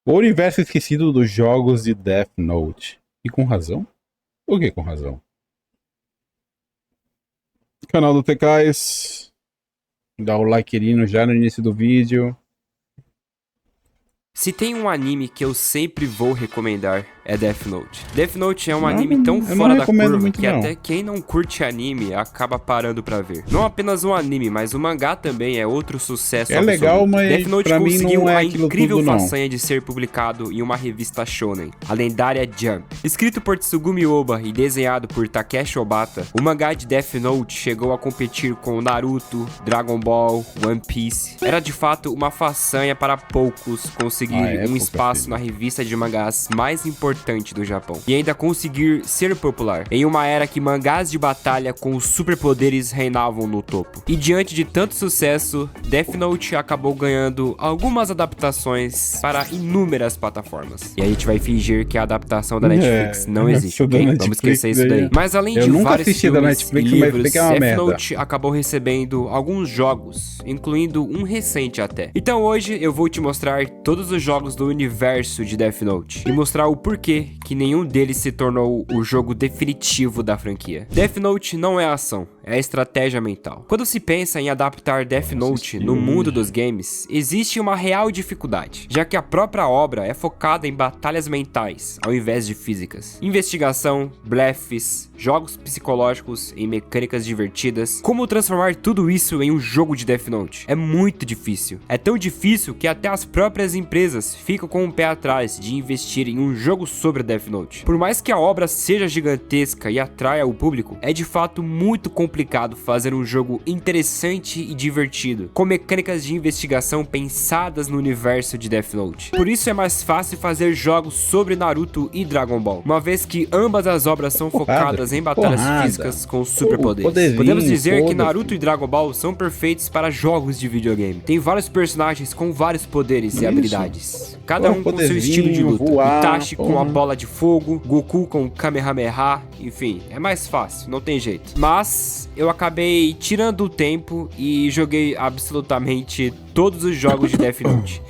O universo esquecido dos jogos de Death Note. E com razão? Por que com razão? Canal do TKs. Dá o like já no início do vídeo. Se tem um anime que eu sempre vou recomendar, é Death Note. Death Note é um anime tão fora da curva que até quem não curte anime acaba parando pra ver. Não apenas um anime, mas o mangá também é outro sucesso absoluto. Legal, mas Death Note pra conseguiu mim não é a incrível tudo, façanha de ser publicado em uma revista shonen, a lendária Jump. Escrito por Tsugumi Ohba e desenhado por Takeshi Obata, o mangá de Death Note chegou a competir com Naruto, Dragon Ball, One Piece. Era de fato uma façanha para poucos conseguir um espaço na revista de mangás mais importante do Japão e ainda conseguir ser popular em uma era que mangás de batalha com superpoderes reinavam no topo. E diante de tanto sucesso, Death Note acabou ganhando algumas adaptações para inúmeras plataformas. E a gente vai fingir que a adaptação da Netflix não existe, ok? Vamos esquecer isso daí. Mas além de vários filmes e livros, Death Note acabou recebendo alguns jogos, incluindo um recente até. Então hoje eu vou te mostrar todos os jogos do universo de Death Note e mostrar o porquê que nenhum deles se tornou o jogo definitivo da franquia. Death Note não é ação, é estratégia mental. Quando se pensa em adaptar Death Note no mundo dos games, existe uma real dificuldade, já que a própria obra é focada em batalhas mentais, ao invés de físicas. Investigação, blefs, jogos psicológicos e mecânicas divertidas. Como transformar tudo isso em um jogo de Death Note? É muito difícil. É tão difícil que até as próprias empresas ficam com um pé atrás de investir em um jogo sobre Death Note. Por mais que a obra seja gigantesca e atraia o público, é de fato muito complicado fazer um jogo interessante e divertido, com mecânicas de investigação pensadas no universo de Death Note. Por isso é mais fácil fazer jogos sobre Naruto e Dragon Ball, uma vez que ambas as obras são focadas em batalhas físicas com superpoderes. Podemos dizer que Naruto e Dragon Ball são perfeitos para jogos de videogame. Tem vários personagens com vários poderes e habilidades, cada um com seu estilo de luta. Itachi com a bola de fogo, Goku com Kamehameha, enfim, é mais fácil, não tem jeito. Mas eu acabei tirando o tempo e joguei absolutamente todos os jogos de Death Note.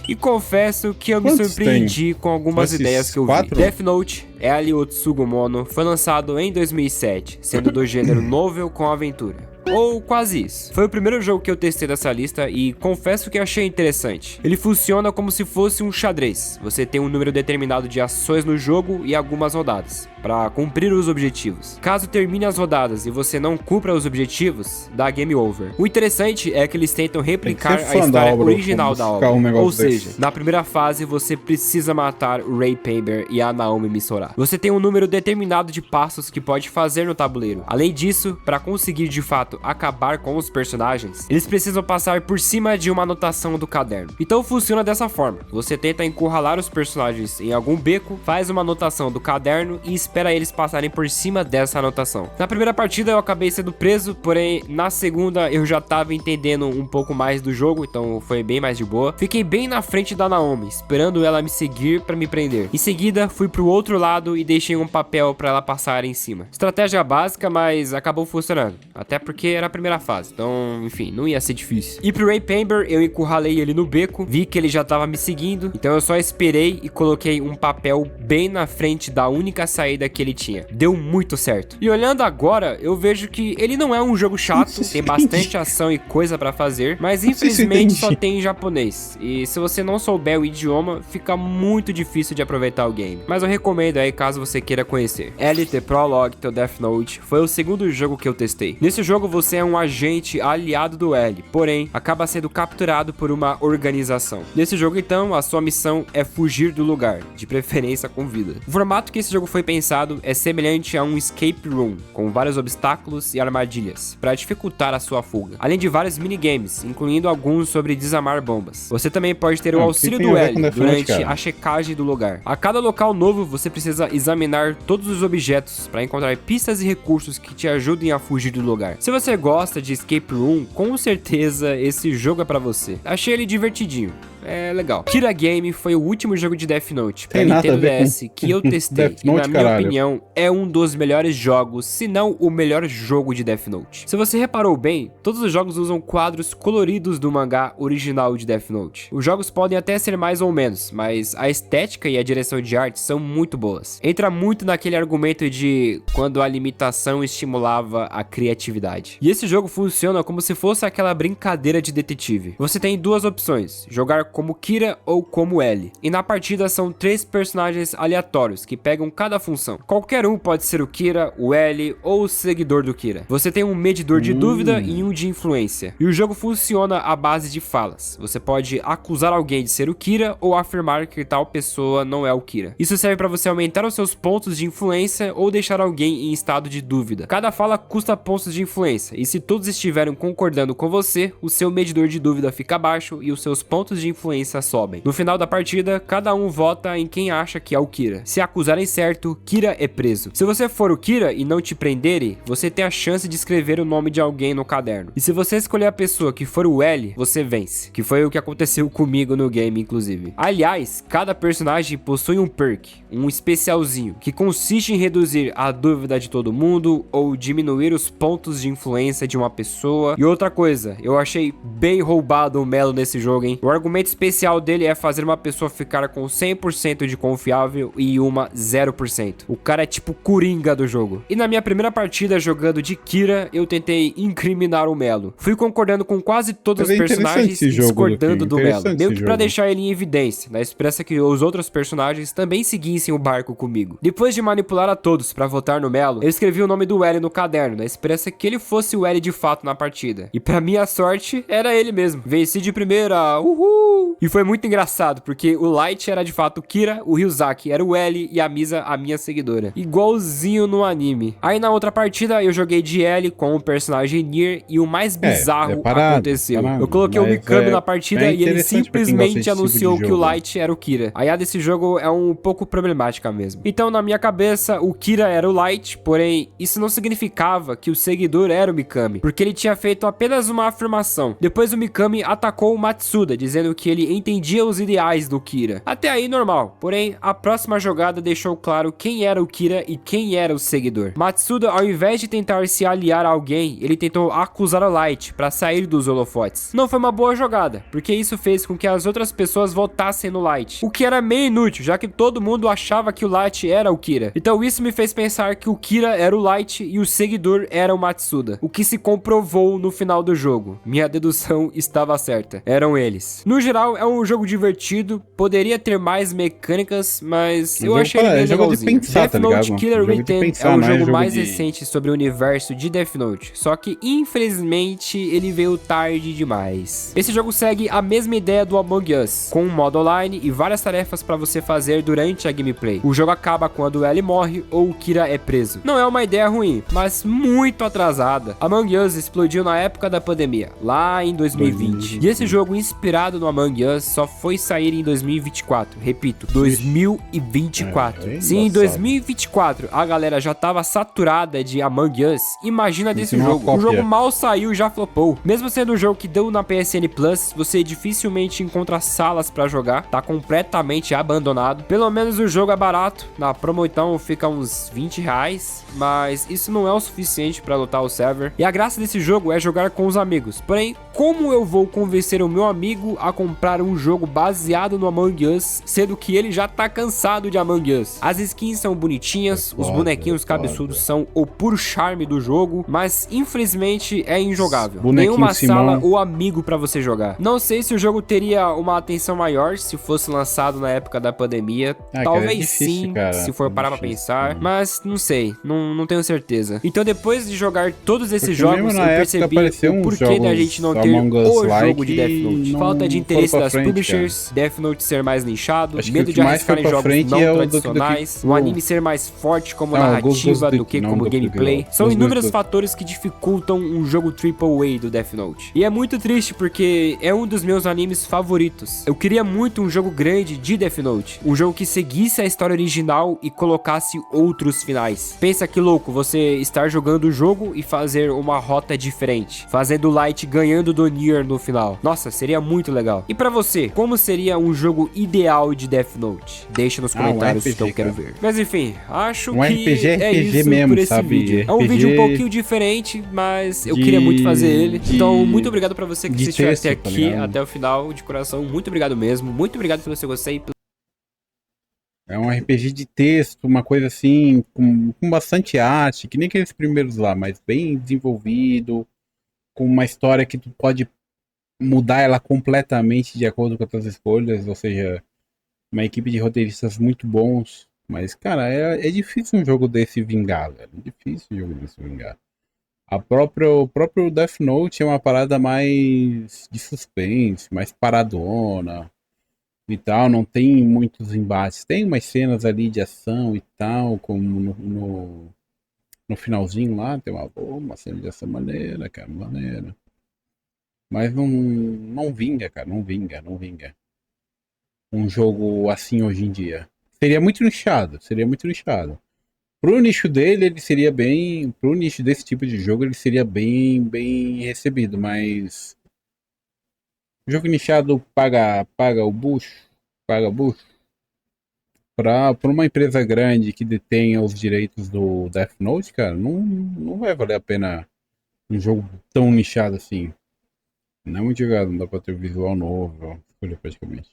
E confesso que eu me surpreendi com algumas ideias que eu vi. Death Note, L. Otsugumono, foi lançado em 2007, sendo do gênero novel com aventura. Ou quase isso. Foi o primeiro jogo que eu testei dessa lista e confesso que achei interessante. Ele funciona como se fosse um xadrez. Você tem um número determinado de ações no jogo e algumas rodadas para cumprir os objetivos. Caso termine as rodadas e você não cumpra os objetivos, dá game over. O interessante é que eles tentam replicar a história original da obra. Ou seja, na primeira fase você precisa matar o Ray Pember e a Naomi Misora. Você tem um número determinado de passos que pode fazer no tabuleiro. Além disso, para conseguir de fato acabar com os personagens, eles precisam passar por cima de uma anotação do caderno. Então funciona dessa forma: você tenta encurralar os personagens em algum beco, faz uma anotação do caderno e espera eles passarem por cima dessa anotação. Na primeira partida eu acabei sendo preso, porém na segunda eu já tava entendendo um pouco mais do jogo, então foi bem mais de boa. Fiquei bem na frente da Naomi, esperando ela me seguir para me prender. Em seguida fui pro outro lado e deixei um papel para ela passar em cima. Estratégia básica, mas acabou funcionando, até porque era a primeira fase, então enfim, não ia ser difícil. E pro Ray Pember eu encurralei ele no beco, vi que ele já tava me seguindo, então eu só esperei e coloquei um papel bem na frente da única saída que ele tinha. Deu muito certo. E olhando agora, eu vejo que ele não é um jogo chato, tem bastante ação e coisa pra fazer, mas infelizmente só tem em japonês. E se você não souber o idioma, fica muito difícil de aproveitar o game. Mas eu recomendo aí caso você queira conhecer. LT Prologue to Death Note foi o segundo jogo que eu testei. Nesse jogo você é um agente aliado do L, porém acaba sendo capturado por uma organização. Nesse jogo então, a sua missão é fugir do lugar, de preferência com vida. O formato que esse jogo foi pensado é semelhante a um escape room, com vários obstáculos e armadilhas, para dificultar a sua fuga, além de vários minigames, incluindo alguns sobre desarmar bombas. Você também pode ter o auxílio do L durante a checagem do lugar. A cada local novo, você precisa examinar todos os objetos para encontrar pistas e recursos que te ajudem a fugir do lugar. Se você gosta de escape room, com certeza esse jogo é para você. Achei ele divertidinho. é legal. Kira Game foi o último jogo de Death Note pra Tem nada Nintendo a ver com DS que eu testei. Death E na Note, minha caralho. opinião, é um dos melhores jogos, se não o melhor jogo de Death Note. Se você reparou bem, todos os jogos usam quadros coloridos do mangá original de Death Note. Os jogos podem até ser mais ou menos, mas a estética e a direção de arte são muito boas. Entra muito naquele argumento de quando a limitação estimulava a criatividade. E esse jogo funciona como se fosse aquela brincadeira de detetive. Você tem duas opções, jogar como Kira ou como L. E na partida são 3 personagens aleatórios que pegam cada função. Qualquer um pode ser o Kira, o L ou o seguidor do Kira. Você tem um medidor de dúvida e um de influência. E o jogo funciona à base de falas. Você pode acusar alguém de ser o Kira ou afirmar que tal pessoa não é o Kira. Isso serve para você aumentar os seus pontos de influência ou deixar alguém em estado de dúvida. Cada fala custa pontos de influência, e se todos estiverem concordando com você, o seu medidor de dúvida fica baixo e os seus pontos de influência sobem. No final da partida, cada um vota em quem acha que é o Kira. Se acusarem certo, Kira é preso. Se você for o Kira e não te prenderem, você tem a chance de escrever o nome de alguém no caderno. E se você escolher a pessoa que for o L, você vence. Que foi o que aconteceu comigo no game, inclusive. Aliás, cada personagem possui um perk, um especialzinho, que consiste em reduzir a dúvida de todo mundo ou diminuir os pontos de influência de uma pessoa. E outra coisa, eu achei bem roubado o Melo nesse jogo, hein? O argumento especial dele é fazer uma pessoa ficar com 100% de confiável e uma 0%. O cara é tipo Coringa do jogo. E na minha primeira partida jogando de Kira, eu tentei incriminar o Melo. Fui concordando com quase todos os personagens e discordando do Melo, meio que pra deixar ele em evidência, na esperança que os outros personagens também seguissem o barco comigo. Depois de manipular a todos pra votar no Melo, eu escrevi o nome do L no caderno, na esperança que ele fosse o L de fato na partida. E pra minha sorte, era ele mesmo. Venci de primeira, uhul! E foi muito engraçado, porque o Light era de fato o Kira, o Ryuzaki era o L e a Misa a minha seguidora. Igualzinho no anime. Aí na outra partida, eu joguei de L com o personagem Nier e o mais bizarro aconteceu. Eu coloquei o Mikami na partida e ele simplesmente anunciou que o Light era o Kira. A IA desse jogo é um pouco problemática mesmo. Então, na minha cabeça, o Kira era o Light, porém, isso não significava que o seguidor era o Mikami, porque ele tinha feito apenas uma afirmação. Depois o Mikami atacou o Matsuda, dizendo que ele entendia os ideais do Kira. Até aí, normal. Porém, a próxima jogada deixou claro quem era o Kira e quem era o seguidor. Matsuda, ao invés de tentar se aliar a alguém, ele tentou acusar o Light para sair dos holofotes. Não foi uma boa jogada, porque isso fez com que as outras pessoas votassem no Light, o que era meio inútil, já que todo mundo achava que o Light era o Kira. Então isso me fez pensar que o Kira era o Light e o seguidor era o Matsuda, o que se comprovou no final do jogo. Minha dedução estava certa, eram eles. No geral, é um jogo divertido, poderia ter mais mecânicas, mas eu achei ele bem legalzinho. Death Note Killer Return é o jogo mais recente sobre o universo de Death Note, só que infelizmente ele veio tarde demais. Esse jogo segue a mesma ideia do Among Us, com um modo online e várias tarefas para você fazer durante a gameplay. O jogo acaba quando o L morre ou o Kira é preso. Não é uma ideia ruim, mas muito atrasada. Among Us explodiu na época da pandemia, lá em 2020. E esse jogo inspirado no Among Us só foi sair em 2024. Repito, 2024. Se em 2024 a galera já tava saturada de Among Us, imagina desse jogo. O jogo mal saiu e já flopou. Mesmo sendo um jogo que deu na PSN Plus, você dificilmente encontra salas pra jogar, tá completamente abandonado. Pelo menos o jogo é barato, na promo então fica uns R$20, mas isso não é o suficiente pra lotar o server. E a graça desse jogo é jogar com os amigos. Porém, como eu vou convencer o meu amigo a comprar um jogo baseado no Among Us, sendo que ele já tá cansado de Among Us? As skins são bonitinhas, os bonequinhos cabeçudos são o puro charme do jogo, mas infelizmente é injogável. Nenhuma sala ou amigo pra você jogar. Não sei se o jogo teria uma atenção maior se fosse lançado na época da pandemia. Talvez sim, se for parar pra pensar, mas não sei, não tenho certeza. Então depois de jogar todos esses jogos, eu percebi o porquê da gente não ter o jogo de Death Note. Falta de interesse das publishers, Death Note ser mais nichado, medo de arriscar em jogos não tradicionais, o anime ser mais forte como narrativa do que como gameplay. São inúmeros fatores que dificultam um jogo AAA do Death Note. E é muito triste porque é um dos meus animes favoritos. Eu queria muito um jogo grande de Death Note, um jogo que seguisse a história original e colocasse outros finais. Pensa que louco você estar jogando o jogo e fazer uma rota diferente, fazendo o Light ganhando do Nier no final. Nossa, seria muito legal. E pra você, como seria um jogo ideal de Death Note? Deixa nos um comentários RPG, que eu quero cara. ver. Mas enfim, acho Um RPG, que é RPG isso mesmo, por esse sabe? vídeo. É um vídeo um pouquinho diferente, mas eu queria muito fazer ele. Então, muito obrigado pra você que de assistiu até texto, tá aqui, ligado? até o final, de coração. Muito obrigado mesmo. Muito obrigado pelo seu gostei. É um RPG de texto, uma coisa assim, com bastante arte, que nem aqueles primeiros lá, mas bem desenvolvido, com uma história que tu pode mudar ela completamente de acordo com as tuas escolhas, ou seja, uma equipe de roteiristas muito bons. Mas, cara, é difícil um jogo desse vingar, velho. É difícil um jogo desse vingar. O próprio Death Note é uma parada mais de suspense, mais paradona e tal. Não tem muitos embates. Tem umas cenas ali de ação e tal, como no finalzinho lá, tem uma cena de ação maneira, cara, maneira. Mas não vinga, cara, não vinga, não vinga. Um jogo assim hoje em dia. Seria muito nichado, seria muito nichado. Pro nicho dele, ele seria bem. Pro nicho desse tipo de jogo, ele seria bem recebido, mas. O jogo nichado paga o bucho, paga o bucho. Pra uma empresa grande que detenha os direitos do Death Note, cara, não vai valer a pena um jogo tão nichado assim. Não é muito jogado, não dá pra ter visual novo, escolha praticamente.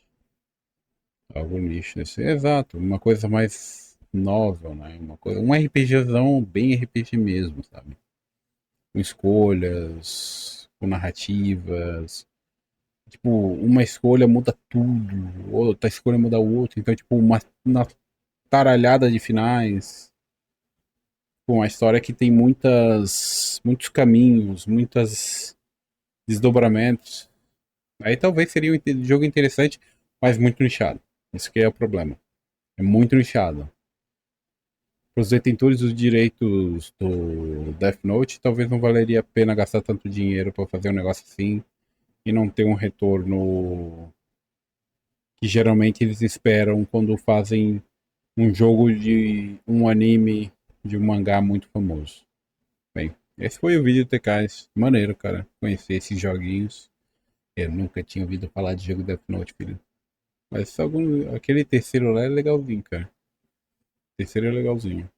Algo nicho nesse. Exato, uma coisa mais novel, né? Um RPGzão bem RPG mesmo, sabe? Com escolhas, com narrativas. Tipo, uma escolha muda tudo, outra escolha muda outra. Então, tipo, uma taralhada de finais. Com uma história que tem muitos caminhos, muitos desdobramentos. Aí talvez seria um jogo interessante, mas muito nichado. Isso que é o problema. É muito nichado. Para os detentores dos direitos do Death Note, talvez não valeria a pena gastar tanto dinheiro para fazer um negócio assim e não ter um retorno que geralmente eles esperam quando fazem um jogo de um anime, de um mangá muito famoso. Bem, esse foi o vídeo do TKS. Maneiro, cara, conhecer esses joguinhos. Eu nunca tinha ouvido falar de jogo Death Note, filho. Mas aquele terceiro lá é legalzinho, cara. O terceiro é legalzinho.